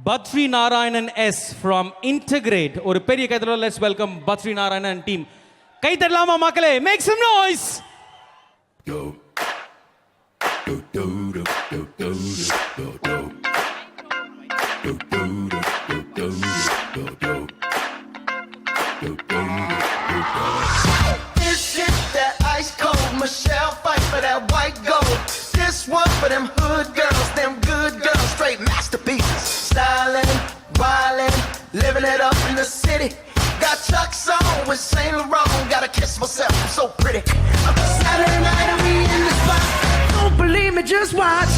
Badri Narayanan S from Integrate. ஒரு பெரிய கைத்தட்டல, let's welcome Badri Narayanan team. கைத்தட்டலாமா மக்களே? Make some noise. Yo. Do do do do do do do. Do do do do do do do. Do do do do. This shit that ice cold Michelle fight for that white gold. This one for them hood girls, them good girls, straight masterpieces. Styling, wildin', living it up in the city. Got Chuck's on with Saint Laurent, gotta kiss myself, I'm so pretty. Saturday night and we in the spot. Don't believe me, just watch.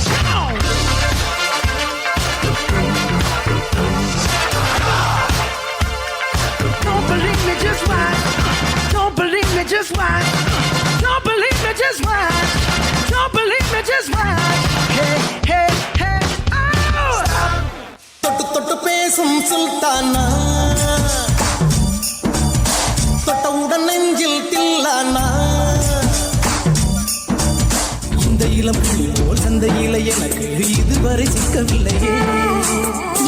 Don't believe me, just watch. Don't believe me, just watch. Don't believe me, just watch. Don't believe me, just watch. Hey, hey, hey, oh! தொட்டு தொட்டு பேசும் சுல்தானா, தொட்டவுடன் நெஞ்சில் தில்லானா, இந்த இளம் புலி போல் சந்தையில எனக்கு இதுவரை சிக்கவில்லையே.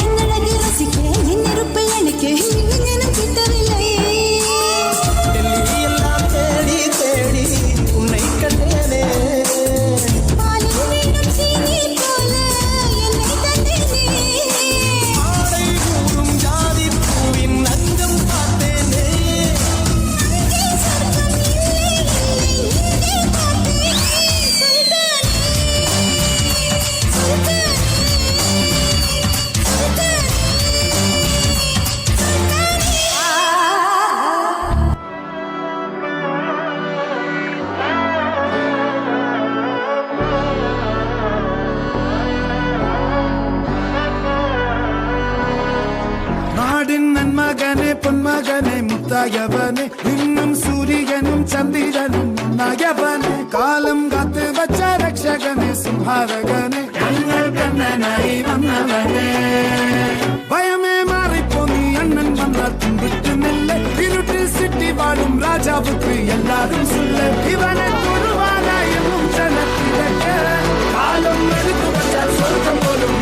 என்னழகு ரசிக்க என் நெருப்பை எனக்கு இன்னும் கிட்டவில்லையே. டெல்லி எல்லாம் தேடி தேடி உன்னை கண்டேனே. பாலில் வீடும் சீனி போல என்னை கண்டேனே. ஆடை கூறும் ஜாதி பூவின் அங்கம் பார்த்தேனே. அங்கே சொர்க்கம் இல்லை இல்லை இங்கே பார்த்தேனே. சுல்தானே சுல்தானே சுல்தானே நாடின் நன்மகனே பொன்மகனே முத்தாயவனே, இன்னும் சூரியனும் சந்திரனும் நாயவனே, காலம் காத்து வச்ச ரட்சகனே சிம்ஹாரகனே, எங்கள் கண்ணனாய் வந்தவனே. பயமே மாறிப்போ நீ அண்ணன் வந்தார் தும்பிட்டு நெல்ல, இருட்டில் சிட்டி வாழும் ராஜாவுக்கு எல்லாரும் சொல்ல, இவனை தொழுவானா எனும் ஜனத்திரக்க, காலம் எடுத்து வச்சார் சொர்க்கம் போலும்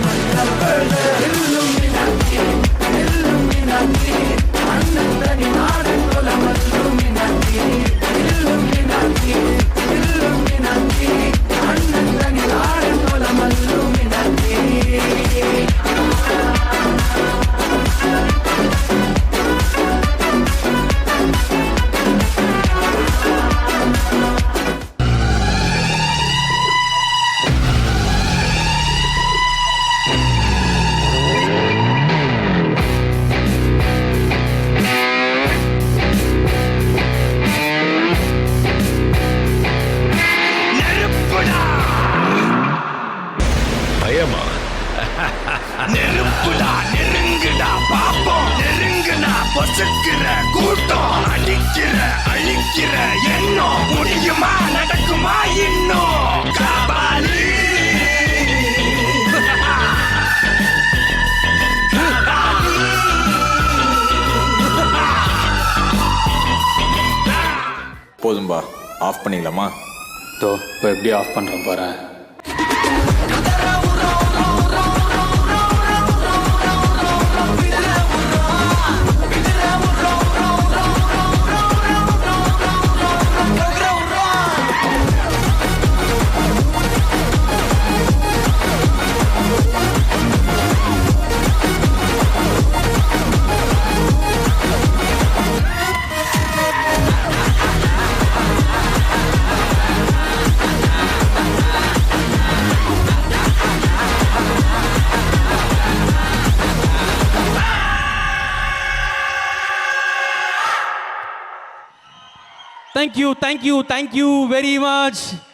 பயமா? நெருப்புடா, நெருங்குடா பாப்போம், நெருங்குனா பொசுக்கிற கூட்டம், அடிக்கிற அழிக்கிற எண்ணம், முடியுமா நடக்குமா இன்னும் காபாலி. போதும்பா, ஆஃப் பண்ணிக்கலாமா? இப்போ எப்படி ஆஃப் பண்ணுறேன் பாரு. Thank you very much.